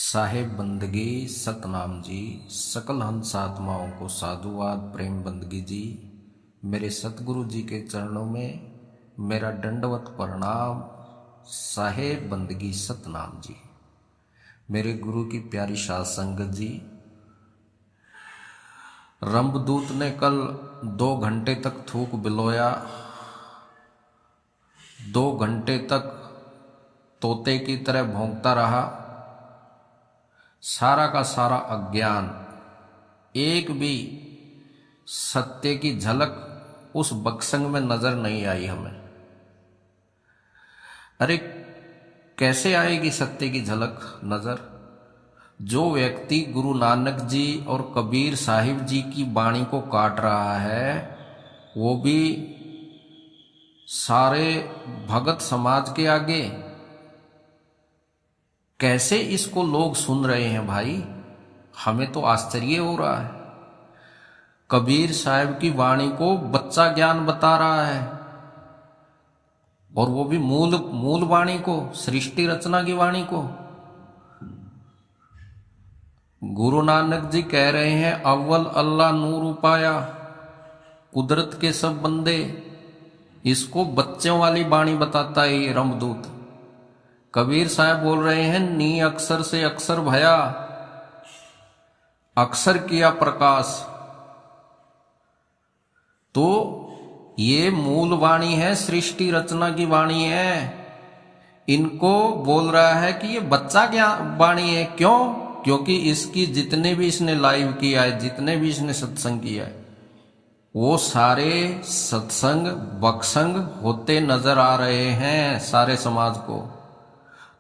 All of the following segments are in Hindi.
साहेब बंदगी सतनाम जी, सकल हंस आत्माओं को साधुवाद प्रेम बंदगी जी। मेरे सतगुरु जी के चरणों में मेरा दंडवत प्रणाम। साहेब बंदगी सतनाम जी, मेरे गुरु की प्यारी साध संगत जी। रंभदूत ने कल 2 घंटे तक थूक बिलोया, 2 घंटे तक तोते की तरह भौंकता रहा। सारा का सारा अज्ञान, एक भी सत्य की झलक उस बक्संग में नजर नहीं आई हमें। अरे कैसे आएगी सत्य की झलक नजर? जो व्यक्ति गुरु नानक जी और कबीर साहिब जी की वाणी को काट रहा है, वो भी सारे भगत समाज के आगे कैसे इसको लोग सुन रहे हैं भाई? हमें तो आश्चर्य हो रहा है। कबीर साहब की वाणी को बच्चा ज्ञान बता रहा है, और वो भी मूल वाणी को, सृष्टि रचना की वाणी को। गुरु नानक जी कह रहे हैं, अव्वल अल्लाह नूर उपाया, कुदरत के सब बंदे। इसको बच्चों वाली वाणी बताता है ये रंभदूत। कबीर साहब बोल रहे हैं, नी अक्षर से अक्षर भया, अक्षर किया प्रकाश। तो ये मूल वाणी है, सृष्टि रचना की वाणी है। इनको बोल रहा है कि ये बच्चा क्या वाणी है। क्यों? क्योंकि इसकी जितने भी इसने लाइव किया है, जितने भी इसने सत्संग किया है, वो सारे सत्संग बक्संग होते नजर आ रहे हैं सारे समाज को।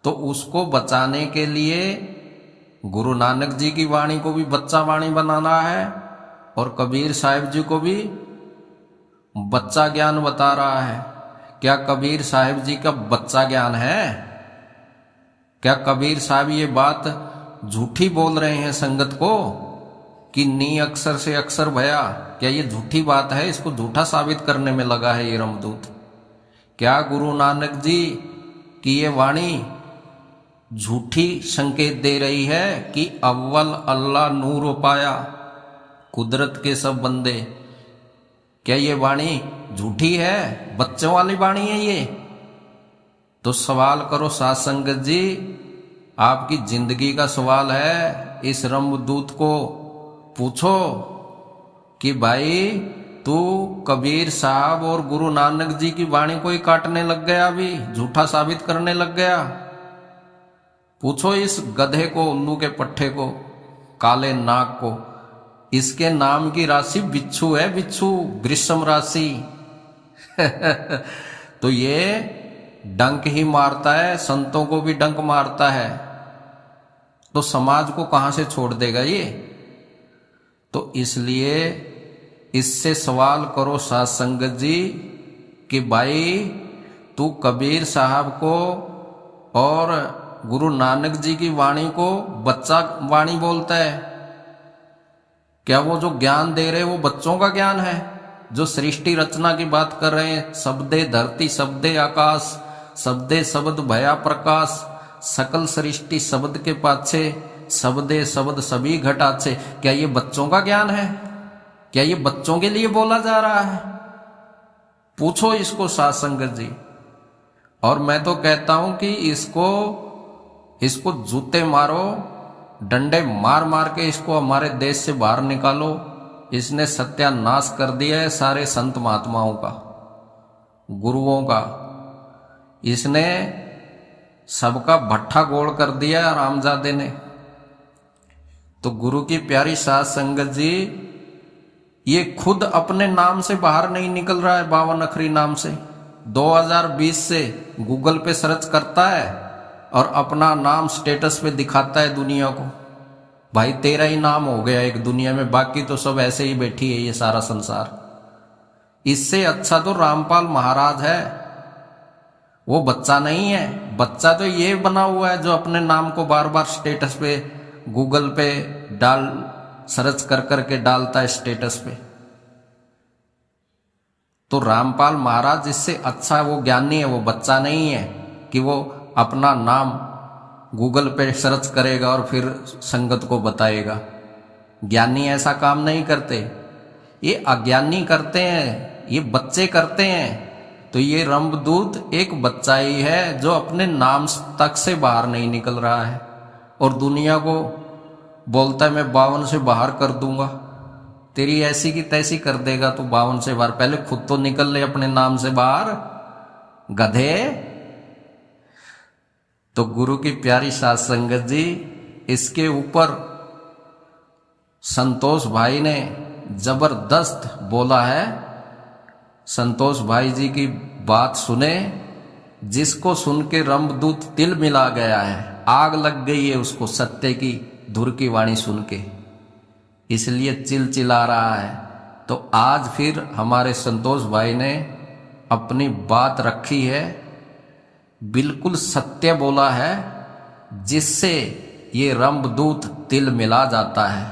तो उसको बचाने के लिए गुरु नानक जी की वाणी को भी बच्चा वाणी बनाना है, और कबीर साहिब जी को भी बच्चा ज्ञान बता रहा है। क्या कबीर साहिब जी का बच्चा ज्ञान है? क्या कबीर साहब ये बात झूठी बोल रहे हैं संगत को कि नी अक्षर से अक्षर भया? क्या ये झूठी बात है? इसको झूठा साबित करने में लगा है ये रंभदूत। क्या गुरु नानक जी की ये वाणी झूठी संकेत दे रही है कि अव्वल अल्लाह नूर पाया, कुदरत के सब बंदे? क्या ये वाणी झूठी है? बच्चों वाली वाणी है ये? तो सवाल करो साध संगत जी, आपकी जिंदगी का सवाल है। इस रंभदूत को पूछो कि भाई तू कबीर साहब और गुरु नानक जी की वाणी को ही काटने लग गया, अभी झूठा साबित करने लग गया। पूछो इस गधे को, उल्लू के पट्टे को, काले नाग को। इसके नाम की राशि बिच्छू है, बिच्छू, ग्रीष्म राशि। तो ये डंक ही मारता है, संतों को भी डंक मारता है। तो समाज को कहां से छोड़ देगा ये? तो इसलिए इससे सवाल करो साध संगत जी कि भाई तू कबीर साहब को और गुरु नानक जी की वाणी को बच्चा वाणी बोलता है। क्या वो जो ज्ञान दे रहे वो बच्चों का ज्ञान है? जो सृष्टि रचना की बात कर रहे हैं, शब्दे धरती शब्दे आकाश, शब्दे शब्द भया प्रकाश, सकल सृष्टि शब्द के पाछे, शब्दे शब्द सभी घटाचे। क्या ये बच्चों का ज्ञान है? क्या ये बच्चों के लिए बोला जा रहा है? पूछो इसको साध संगत जी। और मैं तो कहता हूं कि इसको जूते मारो, डंडे मार मार के इसको हमारे देश से बाहर निकालो। इसने सत्यानाश कर दिया है सारे संत महात्माओं का, गुरुओं का। इसने सबका भट्ठा गोड़ कर दिया है रामजादे ने। तो गुरु की प्यारी साध संगत जी, ये खुद अपने नाम से बाहर नहीं निकल रहा है, 52 अखरी नाम से। 2020 से गूगल पे सर्च करता है और अपना नाम स्टेटस पे दिखाता है दुनिया को। भाई तेरा ही नाम हो गया एक दुनिया में, बाकी तो सब ऐसे ही बैठी है ये सारा संसार। इससे अच्छा तो रामपाल महाराज है। वो बच्चा नहीं है, बच्चा तो ये बना हुआ है जो अपने नाम को बार बार स्टेटस पे गूगल पे सर्च कर करके डालता है स्टेटस पे। तो रामपाल महाराज इससे अच्छा वो ज्ञानी है, वो बच्चा नहीं है कि वो अपना नाम गूगल पे सर्च करेगा और फिर संगत को बताएगा। ज्ञानी ऐसा काम नहीं करते, ये अज्ञानी करते हैं, ये बच्चे करते हैं। तो ये रंभदूत एक बच्चा ही है जो अपने नाम तक से बाहर नहीं निकल रहा है और दुनिया को बोलता है मैं 52 से बाहर कर दूंगा। तेरी ऐसी की तैसी कर देगा तू 52 से बाहर, पहले खुद तो निकल ले अपने नाम से बाहर, गधे। तो गुरु की प्यारी साध संगत जी, इसके ऊपर संतोष भाई ने जबरदस्त बोला है। संतोष भाई जी की बात सुने, जिसको सुन के रंभदूत तिल मिला गया है, आग लग गई है उसको सत्य की धुर की वाणी सुन के, इसलिए चिल्ला रहा है। तो आज फिर हमारे संतोष भाई ने अपनी बात रखी है, बिल्कुल सत्य बोला है, जिससे ये रंभदूत तिल मिला जाता है,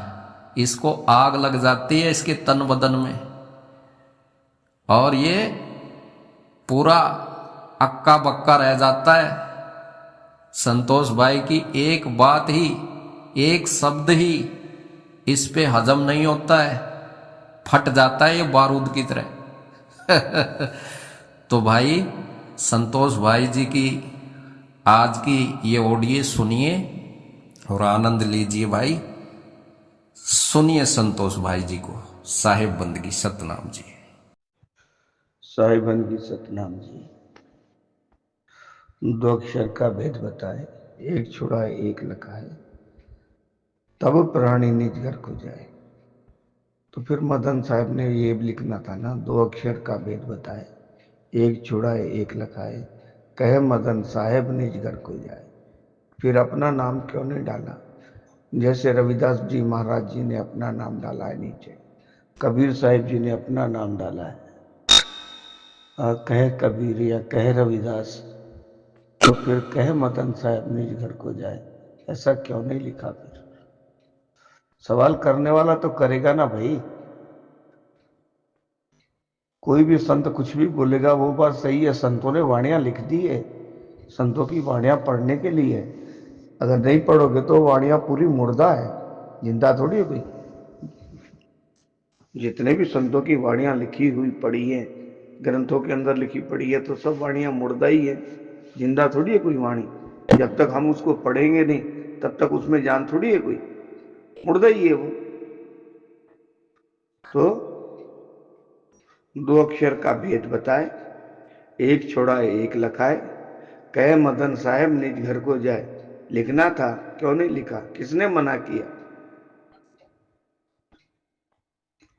इसको आग लग जाती है इसके तन बदन में, और ये पूरा अक्का बक्का रह जाता है। संतोष भाई की एक बात ही, एक शब्द ही इस पे हजम नहीं होता है, फट जाता है ये बारूद की तरह। तो भाई संतोष भाई जी की आज की ये ऑडियो सुनिए और आनंद लीजिए भाई। सुनिए संतोष भाई जी को। साहिब बंदगी सतनाम जी। साहिब बंदगी सतनाम जी। 2 अक्षर का भेद बताए, एक छुड़ा एक लखाए, तब प्राणी निज घर को जाए। तो फिर मदन साहब ने ये लिखना था ना, 2 अक्षर का भेद बताए, एक छुड़ाए एक लखाए, कहे मदन साहब निज घर को जाए। फिर अपना नाम क्यों नहीं डाला? जैसे रविदास जी महाराज जी ने अपना नाम डाला है नीचे, कबीर साहिब जी ने अपना नाम डाला है, कहे कबीर या कहे रविदास, तो फिर कहे मदन साहब निज घर को जाए, ऐसा क्यों नहीं लिखा? फिर सवाल करने वाला तो करेगा ना भाई। कोई भी संत कुछ भी बोलेगा वो बात सही है, संतों ने वाणियां लिख दी है, संतों की वाणियां पढ़ने के लिए। अगर नहीं पढ़ोगे तो वाणियां पूरी मुर्दा है, जिंदा थोड़ी है कोई। जितने भी संतों की वाणियां लिखी हुई पड़ी है, ग्रंथों के अंदर लिखी पड़ी है, तो सब वाणियां मुर्दा ही है, जिंदा थोड़ी है कोई वाणी। जब तक हम उसको पढ़ेंगे नहीं तब तक उसमें जान थोड़ी है कोई, मुर्दा ही है वो। तो 2 अक्षर का भेद बताए, एक छोड़ाए एक लखाए, कहे मदन साहब निज घर को जाए। लिखना था, क्यों नहीं लिखा? किसने मना किया?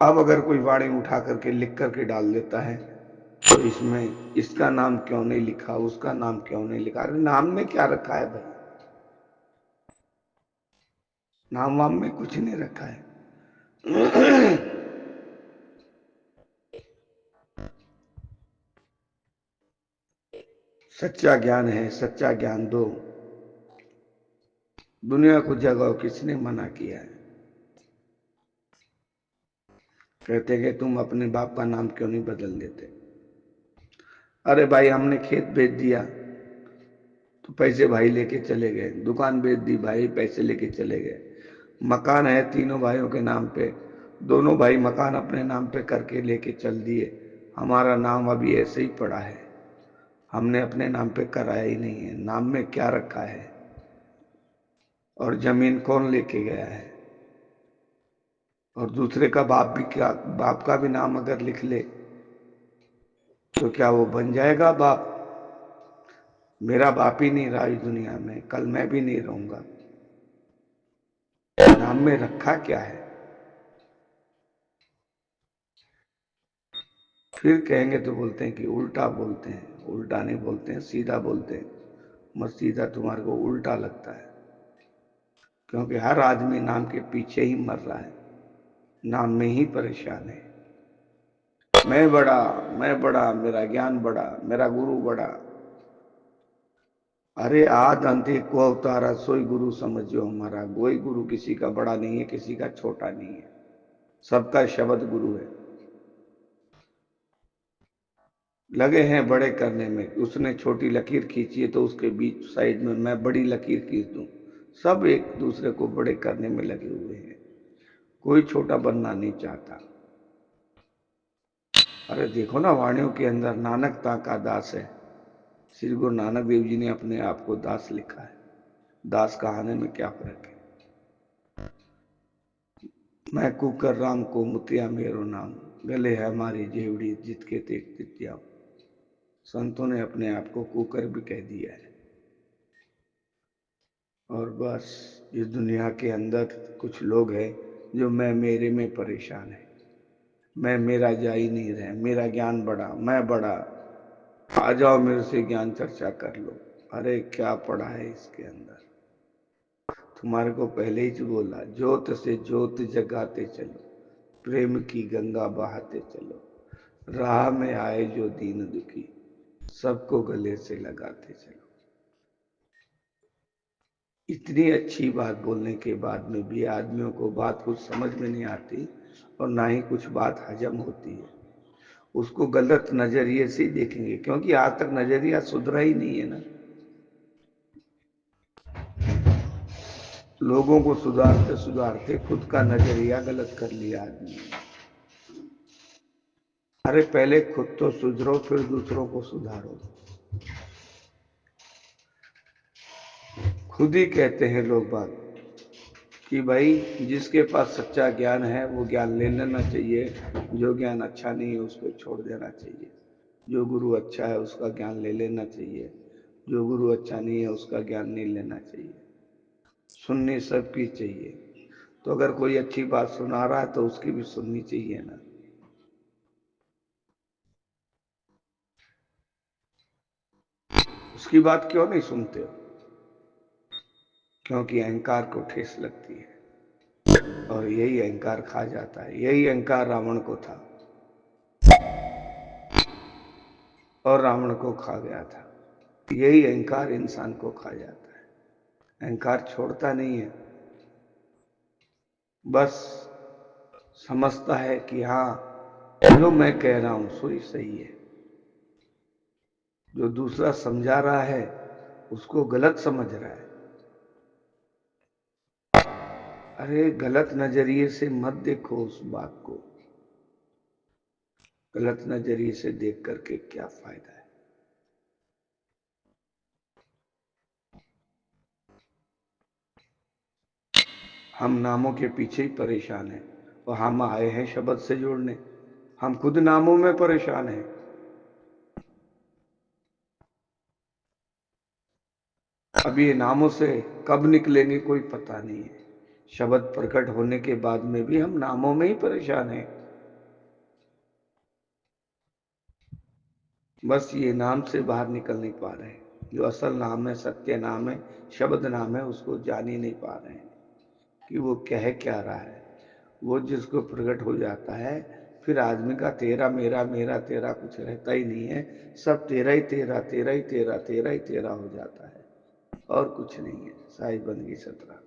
अब अगर कोई वाणी उठा करके लिख करके डाल देता है तो इसमें इसका नाम क्यों नहीं लिखा, उसका नाम क्यों नहीं लिखा? अरे नाम में क्या रखा है भाई? नाम वाम में कुछ नहीं रखा है। सच्चा ज्ञान है, सच्चा ज्ञान दो, दुनिया को जगाओ, किसने मना किया है? कहते कि तुम अपने बाप का नाम क्यों नहीं बदल देते? अरे भाई हमने खेत बेच दिया तो पैसे भाई लेके चले गए, दुकान बेच दी भाई पैसे लेके चले गए, मकान है तीनों भाइयों के नाम पे, दोनों भाई मकान अपने नाम पे करके लेके चल दिए, हमारा नाम अभी ऐसे ही पड़ा है, हमने अपने नाम पे कराया ही नहीं है। नाम में क्या रखा है? और जमीन कौन लेके गया है? और दूसरे का बाप भी, क्या बाप का भी नाम अगर लिख ले तो क्या वो बन जाएगा बाप? मेरा बाप ही नहीं रहा इस दुनिया में, कल मैं भी नहीं रहूंगा। नाम में रखा क्या है? फिर कहेंगे तो बोलते हैं कि उल्टा बोलते हैं, उल्टा नहीं बोलते हैं, सीधा बोलते हैं। मत सीधा तुम्हारे को उल्टा लगता है, क्योंकि हर आदमी नाम के पीछे ही मर रहा है, नाम में ही परेशान है। मैं बड़ा, मैं बड़ा, मेरा ज्ञान बड़ा, मेरा गुरु बड़ा। अरे आद अंधे को अवतारा सोई गुरु समझो हमारा। कोई गुरु किसी का बड़ा नहीं है, किसी का छोटा नहीं है, सबका शब्द गुरु है। लगे हैं बड़े करने में। उसने छोटी लकीर खींची है तो उसके बीच साइड में मैं बड़ी लकीर खींच दूं। सब एक दूसरे को बड़े करने में लगे हुए हैं, कोई छोटा बनना नहीं चाहता। अरे देखो ना, वाणियों के अंदर नानक ता का दास है। श्री गुरु नानक देव जी ने अपने आप को दास लिखा है। दास कहाने में क्या फर्क है। मैं कुकर राम को मुतिया मेरो नाम, गले है हमारी जेवड़ी जित के तेज तित्या। संतों ने अपने आप को कुकर भी कह दिया है। और बस इस दुनिया के अंदर कुछ लोग हैं जो मैं मेरे में परेशान है। मैं मेरा जा ही नहीं रहे, मेरा ज्ञान बड़ा, मैं बड़ा, आ जाओ मेरे से ज्ञान चर्चा कर लो। अरे क्या पढ़ा है इसके अंदर। तुम्हारे को पहले ही जो बोला, ज्योत से ज्योत जगाते चलो, प्रेम की गंगा बहाते चलो, राह में आए जो दीन दुखी, सबको गले से लगाते चलो। इतनी अच्छी बात बोलने के बाद में भी आदमियों को बात कुछ समझ में नहीं आती और ना ही कुछ बात हजम होती है। उसको गलत नजरिए से देखेंगे, क्योंकि आज तक नजरिया सुधरा ही नहीं है ना। लोगों को सुधारते सुधारते खुद का नजरिया गलत कर लिया आदमी। अरे पहले खुद तो सुधरो, फिर दूसरों को सुधारो। खुद ही कहते हैं लोग बात कि भाई जिसके पास सच्चा ज्ञान है वो ज्ञान ले लेना चाहिए, जो ज्ञान अच्छा नहीं है उसको छोड़ देना चाहिए। जो गुरु अच्छा है उसका ज्ञान ले लेना चाहिए, जो गुरु अच्छा नहीं है उसका ज्ञान नहीं लेना चाहिए। सुननी सबकी चाहिए। तो अगर कोई अच्छी बात सुना रहा है तो उसकी भी सुननी चाहिए ना। उसकी बात क्यों नहीं सुनते हो? क्योंकि अहंकार को ठेस लगती है और यही अहंकार खा जाता है। यही अहंकार रावण को था और रावण को खा गया था। यही अहंकार इंसान को खा जाता है। अहंकार छोड़ता नहीं है, बस समझता है कि हाँ जो मैं कह रहा हूं सो ही सही है। जो दूसरा समझा रहा है उसको गलत समझ रहा है। अरे गलत नजरिए से मत देखो उस बात को। गलत नजरिए से देख करके क्या फायदा है। हम नामों के पीछे ही परेशान हैं और हम आए हैं शब्द से जोड़ने। हम खुद नामों में परेशान हैं। अब ये नामों से कब निकलेंगे कोई पता नहीं है। शब्द प्रकट होने के बाद में भी हम नामों में ही परेशान हैं। बस ये नाम से बाहर निकल नहीं पा रहे हैं। जो असल नाम है, सत्य नाम है, शब्द नाम है, उसको जान ही नहीं पा रहे हैं कि वो कह क्या रहा है। वो जिसको प्रकट हो जाता है फिर आदमी का तेरा मेरा मेरा तेरा कुछ रहता ही नहीं है। सब तेरा ही तेरा, तेरा ही तेरा, तेरा ही तेरा हो जाता है और कुछ नहीं है। साहिब बंदगी 17।